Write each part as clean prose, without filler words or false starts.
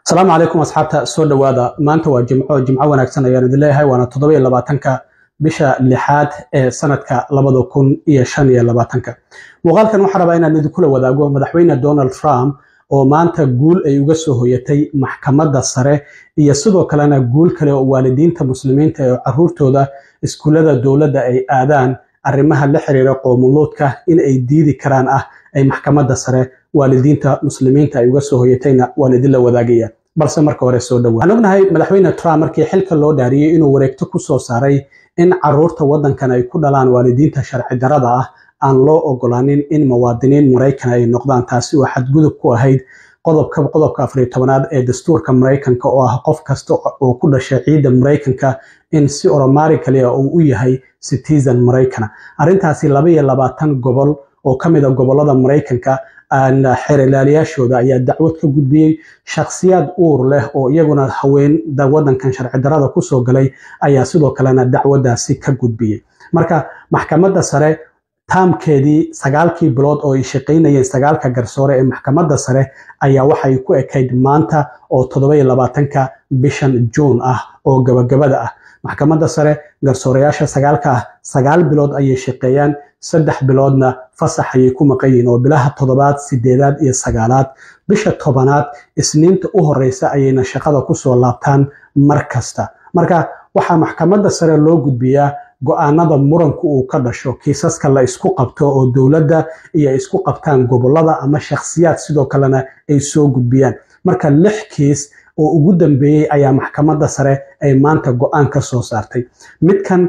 السلام عليكم أصحابتا سو دوادا maanta waa jimco wanaagsan ayaan idin leeyahay waana 27ka bisha 6aad ee sanadka 2025 muuqaalkan waxaan rabaa inaan idin kula wadaago madaxweyne Donald Trump oo maanta guul ay uga soo hoyatay maxkamadda sare iyo sidoo kalena guul kale oo waalidiinta muslimiinta ee caruurtooda iskuulada dawladda ay aadaan arrimaha la xiriira qoomuluudka in ay diidi karaan ay maxkamadda sare waalidiinta muslimiinta ay uga soo hoyatayna waalidin la wadaagaya balse marka hore soo dhawaad waxaan ognahay madaxweyne Trump markii xilka loo dhaariyay inuu wareegto ku soo saaray in caruurta wadankan ay ku dhalaan waalidiinta sharci darrada aan loo ogolaanin in muwaadiniin Mareykan ay noqdaan taasi oo xadgudub ku ahayd qodobka 14aad ee dastuurka Mareykanka oo ah qof kasta oo ku dhashay ciidda Mareykanka in si automatically uu u yahay citizen Mareykan arintaasi 22 gobol oo kamid ah gobolada Mareykanka aan xeerlaaliyaashooda ayaa dacwad ka gudbiyay shakhsiyaad uur leh oo iyaguna haween wadankan sharci darrada ku soo galay ayaa sidoo kalena dacwadaasi ka gudbiyay marka maxkamadda sare taamkeedii 9 bilood oo ay shaqeynayeen 9 garsoore ee maxkamadda sare ayaa waxay ku ekayd maanta oo 27ka bishan June oo gabagabada maxkamadda sare garsooreyaasha 9 bilood ayay shaqeeyaan 3 biloodna fasax ayay ku maqayeen oo bilaha 7aad 8aad iyo 9aad bisha 10aad isniinta u horeysa ayayna shaqada ku soo laabtaan markasta marka waxa maxkamadda sare loo gudbiyaa go'aanada muranku uu ka dhasho kiisaska la isku qabto oo dawladda iyo isku qabtaan gobolada ama shakhsiyaad sidoo kalena ay soo gudbiyaan marka 6 kiis oo ugu dambeeyay ayaa maxkamadda sare ay maanta go'aan ka soo saartay midkan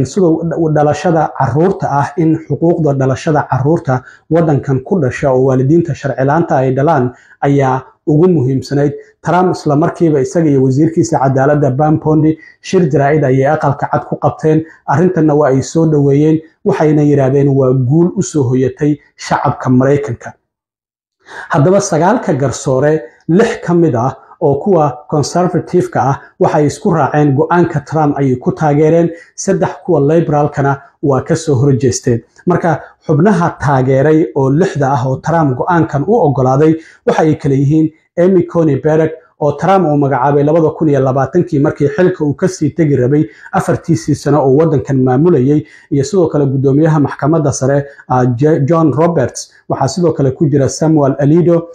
sidoo dhalashada caruurta in xuquuqda dhalashada caruurta wadankan ku dhasha oo waalidiinta sharci laanta ay dhalaan ayaa ugu muhiimsanayd Trump isla markiiba isaga iyo wasiirkiisa cadaaladda Pam Bondi shir jaraa'id ay aqalka cad ku qabteen arintana waa ay soo dhaweeyeen waxayna yiraahdeen waa guul u soo hoyatay shacabka Mareykanka haddaba 9 garsoore 6 kamid oo kuwa conservative-ka waxay isku raaceen go'aanka Trump ay ku taageereen 3 kuwa liberal-kana waa ka soo horjeesteen marka xubnaha taageeray oo 6 oo Trump go'aankan u ogolaaday waxay kala yihiin Amy Coney Barrett oo Trump uu magacaabay 2020kii markii xilka uu ka sii tagi rabay 4 sano oo wadankan maamulayay iyo sidoo kale gudoomiyaha maxkamadda sare John Roberts waxa sidoo kale ku jira Samuel Alito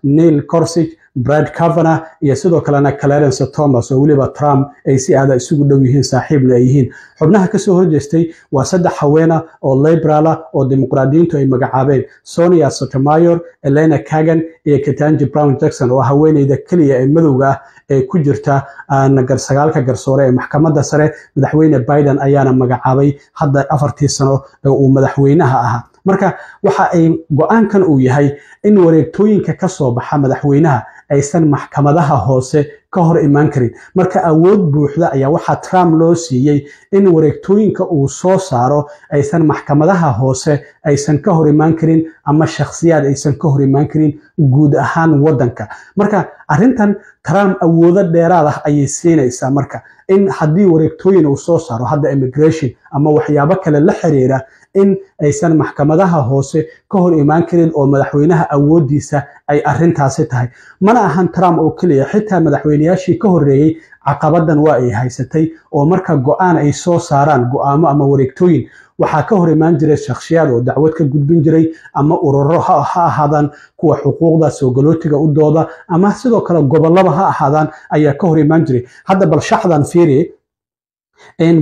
Neil Gorsuch Brad Kavanaugh iyo sidoo kalena Clarence Thomas oo waliba Trump ay si aad isugu dhow yihiin saaxiibna ay yihiin xubnaha ka soo horjeestay waa 3 haweena oo liberal oo dimuqraadiyiintu ay magacaabeen Sonia Sotomayor Elena Kagan iyo Ketanji Brown Jackson oo haweeneyda kaliya ee madowga ee ku jirta nagar 9 garsoore ee maxkamadda sare madaxweyne Biden ayaana magacaabay hadda 4 sano oo madaxweynaha marka waxa ay go'aankan uu yahay in wareegtooyinka ka soo baxa madaxweynaha aysan maxkamadaha hoose ka hor imaan karin marka awood buuxda ayaa waxa Trump loo siiyay in wareegtooyinka uu soo saaro aysan maxkamadaha hoose aysan ka hor imaan karin ama shakhsiyaad aysan ka hor imaan karin guud ahaan wadanka marka arintan Trump awoodo dheeraad ayay siinaysaa marka in hadii wareegtooyin uu soo saaro hadda immigration ama waxyaabo kale la xiriira in aysan maxkamadaha hoose ka hor imaan karin oo madaxweynaha awoodiisa ay arintaasi tahay mana ahan Trump oo kaliya xitaa madaxweynayaashii ka horeeyay caqabadan waa ay haysatay oo marka go'aan ay soo saaraan go'aamo ama wareegtooyin waxa ka hor imaan jiray shakhsiyaad oo dacwad ka gudbin jiray ama ururo ha ahaadaan kuwa xuquuqda soo galootiga u dooda ama sidoo kale gobolada ha ahaadaan ayaa ka hor imaan jiray hadda bal shaxdan fiiri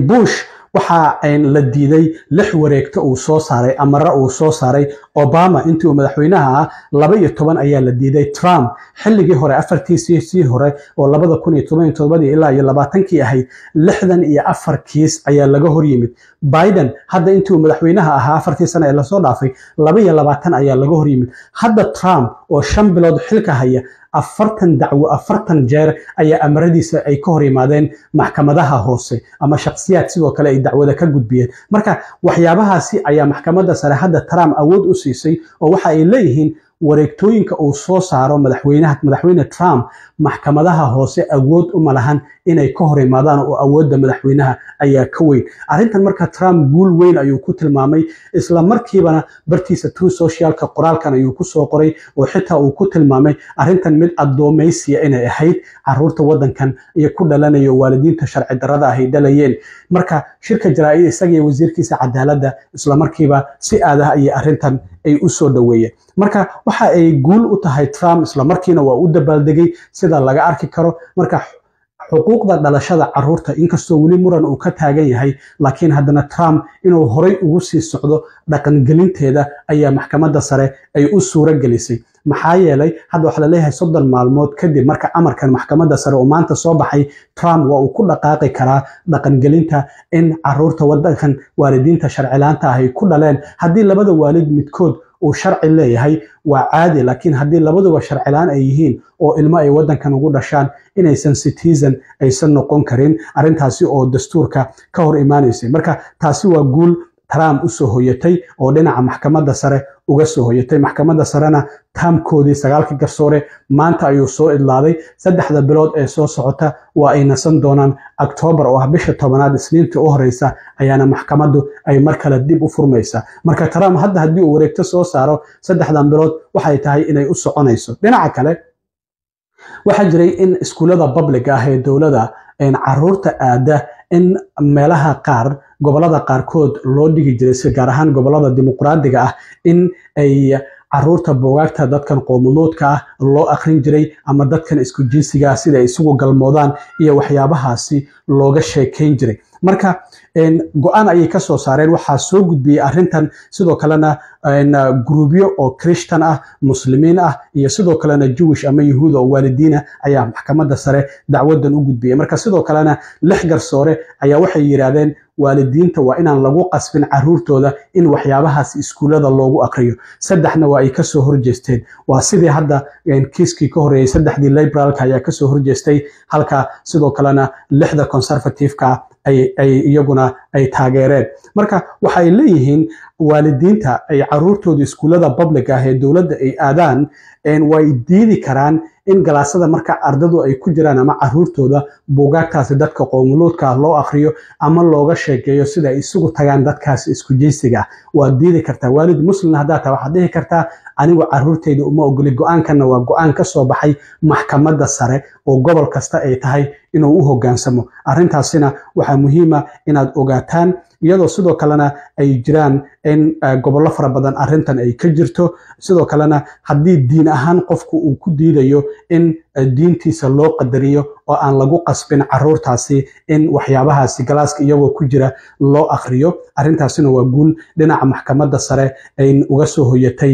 Bush waxa la diiday 6 wareegto uu soo saaray amara uu soo saaray Obama intii uu madaxweynaha 12 ayaa la diiday Trump xilligii hore 4 hore oo 2017 ilaa 20kii ahayd 64 kiis ayaa laga hor yimid Biden hadda intii uu madaxweynaha 4 sano ee la soo dhaafay 22 ayaa laga hor yimid hadda Trump oo 5 bilood xilka haya 40 jeer ayaa amaradiisa ay ka hor yimaadeen maxkamadaha hoose ama shakhsiyaad sidoo kale ay dacwada ka gudbiyeen marka waxyaabahaasi ayaa maxkamadda sare hadda Trump awood u siisay oo waxa ay leeyihiin wareegtooyinka uu soo saaro madaxweyne Trump maxkamadaha hoose awood uma lahan inay ka hor imaadaan oo awoodda madaxweynaha ayaa ka weyn arrintan marka Trump guul weyn ayuu ku tilmaamay isla markiibana bartiisa Truth Socialka qoraalkan ayuu ku soo qoray oo xitaa uu ku tilmaamay arrintan mid adoomeysiya inay ahayd caruurta wadankan iyo ku dhalanayo waalidiinta sharci darrada ah ay dhalayeen marka shirka jaraa'id isaga iyo wasiirkiisa cadaaladda isla markiiba si aad ah ay arrintan ay u soo dhaweeyeen marka waxa ay guul u tahay Trump isla markiina waa u dabaaldegay sida laga arki karo marka xuquuqda dhalashada caruurta inkastoo weli muran uu ka taagan yahay laakiin haddana Trump inuu horay ugu sii socdo dhaqangelinteeda ayaa maxkamadda sare ay u suura gelisay maxaa yeelay hadda waxa la leeyahay 30 maalmood kadib marka amarkan maxkamadda sare oo maanta soo baxay Trump waa uu ku dhaqaaqi karaa dhaqangelinta in caruurta wadankan waalidiinta sharci la'aanta ah ay ku dhaleen haddii labada waalid midkood uu sharci leeyahay waa caadi laakiin haddii labaduba sharci la'aan ay yihiin oo ilmo ay wadankan ugu dhashaan inaysan citizen aysan noqon karin arrintaasi oo dastuurka ka hor imaanaysay marka taasi waa guul Trump u soo hoyatay oo dhinaca maxkamadda sare uga soo hoyatay maxkamadda sarena taamkoodii 9 garsoore maanta ayuu soo idlaaday 3 bilood ee soo socota waa ay nasan doonaan October oo ah bisha 10aad isniinta u horeysa ayaana maxkamaddu ay mar kale dib u furmaysaa marka Trump hadda haddii uu wareegto soo saaro 3 bilood waxay tahay inay u soconayso dhinaca kale waxa jiray in iskuulada public ah ee dawladda caruurta aada in meelaha qaar gobolada qaarkood loo dhigi jiray si gaar ahaan gobolada dimuqraadiga ah in ay caruurta buugaagta dadkan qowmuluudka ah loo akhrin jiray ama dadkan isku jinsiga sida ay isugu galmoodaan iyo waxyaabahaasi looga sheekayn jiray marka go'aan ayay ka soo saareen waxaa soo gudbiyay arrintan sidoo kalena gruubyo oo Christian ah muslimiin ah iyo sidoo kalena Jewish ama Yahuud oo waalidiina ayaa maxkamadda sare dacwadan u gudbiyay marka sidoo kalena 6 garsoore ayaa waxay yiraahdeen waalidiinta waa inaan lagu qasbin caruurtooda in waxyaabahaas iskuulada loogu aqriyo saddexna waa ay ka soo horjeesteen waa sidii hadda kiiskii ka horeeyay saddexdii liberalka ayaa ka soo horjeestay halka sidoo kalena 6 conservative-ka ay iyaguna ay taageereen marka waxay leeyihiin waalidiinta ay caruurtooda iskuulada public ah ee dawladda ay aadaan way diidi karaan in galaasada marka ardadu ay ku jiraan ama caruurtooda buugaagtaasi dadka qowmuluudka loo akhriyo ama looga sheekeeyo sida ay isugu tagaan dadkaas isku jinsiga waa diidi kartaa waalid muslim hadaa taa waxa dhihi kartaa anigu caruurteyda uma ogoli go'aankana waa go'aan ka soo baxay maxkamadda sare oo gobol kasta ay tahay inuu u hoggaansamo arrintaasina waxa muhiim ah inaad ogaataan iyadoo sidoo kalena ay jiraan in gobollo fara badan arrintan ay ka jirto sidoo kalena haddii diin ahaan qofku uu ku diidayo in diintiisa loo qadariyo oo aan lagu qasbin caruurtaasi in waxyaabahaasi galaaska iyagoo ku jira loo akhriyo arrintaasina waa guul dhinaca maxkamadda sare ay uga soo hoyatay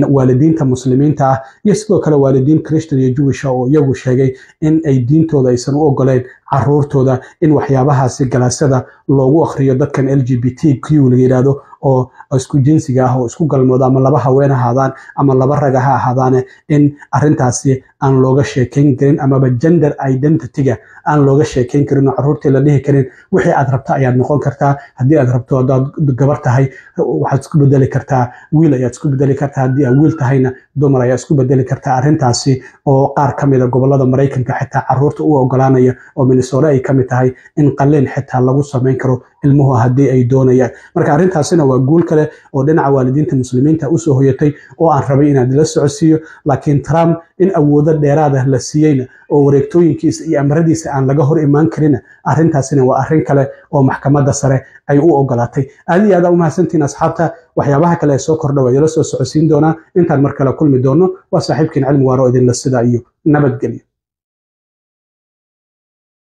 waalidiinta muslimiinta ah iyo sidoo kale waalidiin Christian iyo Jewish oo iyagu sheegay in ay diintooda aysan u ogoleen caruurtooda in waxyaabahaasi galaasada loogu akhriyo dadkan LGBTQ la yiraahdo oo isku jinsiga ah oo isku galmooda ama laba haween ahaadaan ama laba rag ha ahaadaan in arrintaasi aan looga sheekayn karin ama gender identity-ga aan looga sheekayn karin oo caruurta la dhihi karin wixii aad rabto ayaad noqon kartaa haddii aad rabto hadaad gabar tahay waxaad isku bedeli kartaa wiil ayaad isku bedeli kartaa haddii aad wiil tahayna dumar ayaad isku bedeli kartaa arrintaasi oo qaar ka mid ah gobolada Mareykanka xitaa caruurta u ogolaanaya oo Minnesota ay ka mid tahay in qalliin xitaa lagu sameyn karo ilmuhu haddii ay doonayaan marka arrintaasina waa guul kale oo dhinaca waalidiinta muslimiinta u soo hoyatay oo aan rabay inaad la socodsiiyo laakiin Trump in awoodo dheeraad ah la siiyayna oo wareegtooyinkiisa iyo amaradiisa aan laga hor imaan karin arrintaasina waa arrin kale oo maxkamadda sare ay u ogolaatay aad iyo aad u mahadsantiin asxaabta waxyaabaha kale ee soo kordha waa la soo socodsiin doonaa intaan mar kale kulmi doono waa saaxiibkiin cilmi waaro idin la sida iyo nabadgelyo